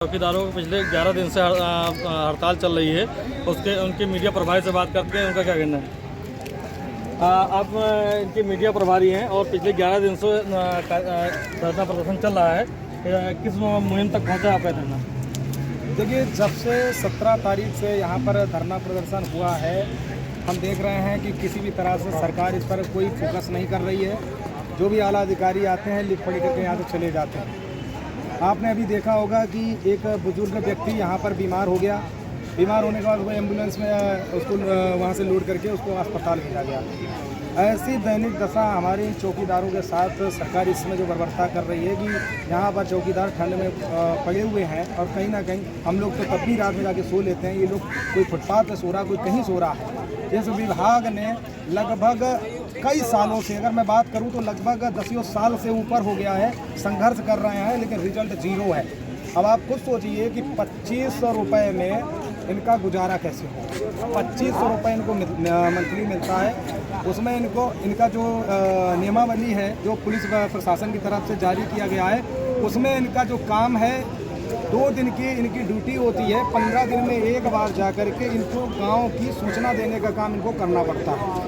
चौकीदारों को पिछले 11 दिन से हड़ताल चल रही है। उनके मीडिया प्रभारी से बात करते हैं, उनका क्या कहना है। आप इनके मीडिया प्रभारी हैं और पिछले 11 दिन से धरना प्रदर्शन चल रहा है। किस मुहिम तक पहुंचा आपका धरना? देखिए, जब से 17 तारीख से यहाँ पर धरना प्रदर्शन हुआ है, हम देख रहे हैं कि किसी भी तरह से सरकार इस पर कोई फोकस नहीं कर रही है। जो भी आला अधिकारी आते हैं, लिख पढ़ करके यहाँ से चले जाते हैं। आपने अभी देखा होगा कि एक बुजुर्ग व्यक्ति यहाँ पर बीमार हो गया। बीमार होने के बाद वो एम्बुलेंस में उसको वहाँ से लोड करके उसको अस्पताल भेजा गया। ऐसी दैनिक दशा हमारे चौकीदारों के साथ सरकार इस समय जो बर्बरता कर रही है कि यहाँ पर चौकीदार ठंड में पड़े हुए हैं और कहीं ना कहीं हम लोग तो तब भी रात में जाके सो लेते हैं। ये लोग कोई फुटपाथ पर सो रहा, कोई कहीं सो रहा है। इस विभाग ने लगभग कई सालों से, अगर मैं बात करूं तो लगभग 10 साल से ऊपर हो गया है, संघर्ष कर रहे हैं, लेकिन रिजल्ट जीरो है। अब आप खुद सोचिए कि 2500 रुपये में इनका गुजारा कैसे हो। 2500 रुपये इनको मंथली मिलता है। उसमें इनका जो नियमावली है, जो पुलिस प्रशासन की तरफ से जारी किया गया है, उसमें इनका जो काम है 2 दिन की इनकी ड्यूटी होती है। 15 दिन में एक बार जा कर के इनको गांव की सूचना देने का काम इनको करना पड़ता है।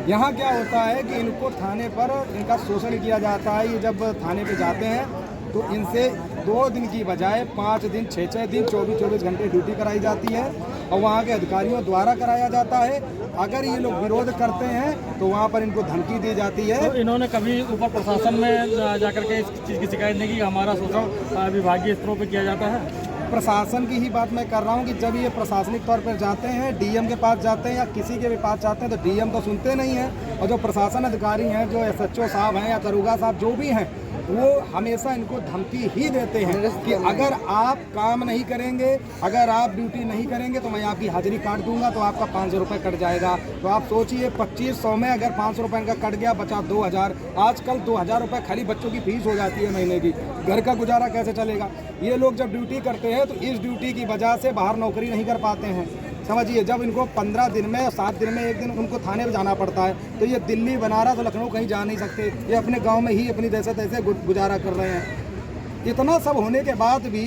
यहाँ क्या होता है कि इनको थाने पर इनका शोषण किया जाता है। ये जब थाने पे जाते हैं तो इनसे 2 दिन की बजाय 5 दिन, 6 दिन, 24 घंटे ड्यूटी कराई जाती है और वहाँ के अधिकारियों द्वारा कराया जाता है। अगर ये लोग विरोध करते हैं तो वहाँ पर इनको धमकी दी जाती है। तो इन्होंने कभी ऊपर प्रशासन में जाकर के इस चीज़ की शिकायत नहीं की? हमारा शोषण विभागीय स्तरों पर किया जाता है। प्रशासन की ही बात मैं कर रहा हूँ कि जब ये प्रशासनिक तौर पर जाते हैं, डीएम के पास जाते हैं या किसी के भी पास जाते हैं, तो डीएम तो सुनते नहीं हैं। और जो प्रशासन अधिकारी हैं, जो एसएचओ साहब हैं या दरोगा साहब जो भी हैं, वो हमेशा इनको धमकी ही देते हैं कि अगर आप काम नहीं करेंगे, अगर आप ड्यूटी नहीं करेंगे तो मैं आपकी हाजिरी काट दूंगा, तो आपका 500 रुपये कट जाएगा। तो आप सोचिए, 2500 में अगर 500 रुपये का कट गया, बचा 2000। आजकल 2000 रुपये खाली बच्चों की फीस हो जाती है महीने की। घर का गुजारा कैसे चलेगा? ये लोग जब ड्यूटी करते हैं तो इस ड्यूटी की वजह से बाहर नौकरी नहीं कर पाते हैं। समझिए, जब इनको 15 दिन में, 7 दिन में एक दिन उनको थाने में जाना पड़ता है, तो ये दिल्ली, बनारस, लखनऊ कहीं जा नहीं सकते। ये अपने गांव में ही अपनी जैसे तैसे गुजारा कर रहे हैं। इतना सब होने के बाद भी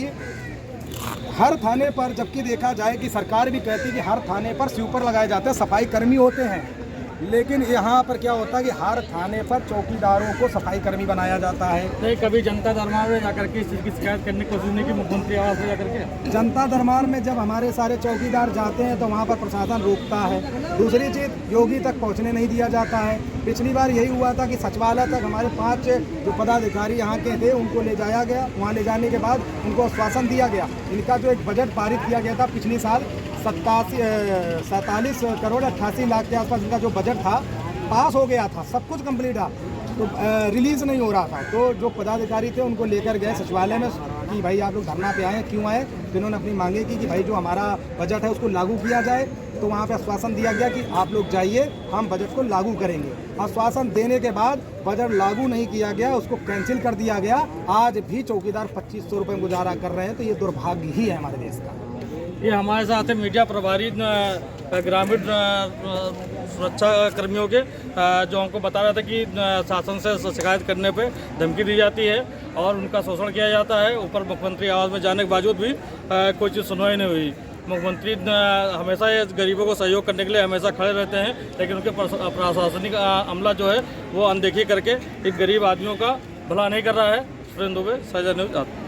हर थाने पर, जबकि देखा जाए कि सरकार भी कहती है कि हर थाने पर स्वीपर लगाए जाते हैं, सफाई कर्मी होते हैं, लेकिन यहाँ पर क्या होता है कि हर थाने पर चौकीदारों को सफाई कर्मी बनाया जाता है। नहीं, कभी जनता दरबार में जाकर के इस चीज़ की शिकायत करने की कोशिश नहीं की? मुख्यमंत्री आवास में जाकर के जनता दरबार में जब हमारे सारे चौकीदार जाते हैं तो वहाँ पर प्रशासन रोकता है। दूसरी चीज़, योगी तक पहुँचने नहीं दिया जाता है। पिछली बार यही हुआ था कि सचिवालय तक हमारे 5 जो पदाधिकारी यहाँ के थे उनको ले जाया गया। वहाँ ले जाने के बाद उनको आश्वासन दिया गया। इनका जो एक बजट पारित किया गया था पिछले साल, 47 करोड़ 88 लाख के आसपास इनका जो बजट था, पास हो गया था, सब कुछ कंप्लीट था, तो रिलीज़ नहीं हो रहा था। तो जो पदाधिकारी थे उनको लेकर गए सचिवालय में कि भाई आप लोग धरना पे आए, क्यों आए? तो इन्होंने अपनी मांगे की कि भाई जो हमारा बजट है उसको लागू किया जाए। तो वहाँ पे आश्वासन दिया गया कि आप लोग जाइए, हम बजट को लागू करेंगे। आश्वासन देने के बाद बजट लागू नहीं किया गया, उसको कैंसिल कर दिया गया। आज भी चौकीदार 2500 रुपये गुजारा कर रहे हैं। तो ये दुर्भाग्य ही है हमारे देश का। ये हमारे साथ है मीडिया प्रभारी ग्रामीण सुरक्षा कर्मियों के, जो हमको बता रहा था कि शासन से शिकायत करने पे धमकी दी जाती है और उनका शोषण किया जाता है। ऊपर मुख्यमंत्री आवास में जाने के बावजूद भी कोई चीज़ सुनवाई नहीं हुई। मुख्यमंत्री हमेशा ये गरीबों को सहयोग करने के लिए हमेशा खड़े रहते हैं, लेकिन उनके प्रशासनिक अमला जो है वो अनदेखी करके इन गरीब आदमियों का भला नहीं कर रहा है। सुरेंद्र दुबे, साझा न्यूज़।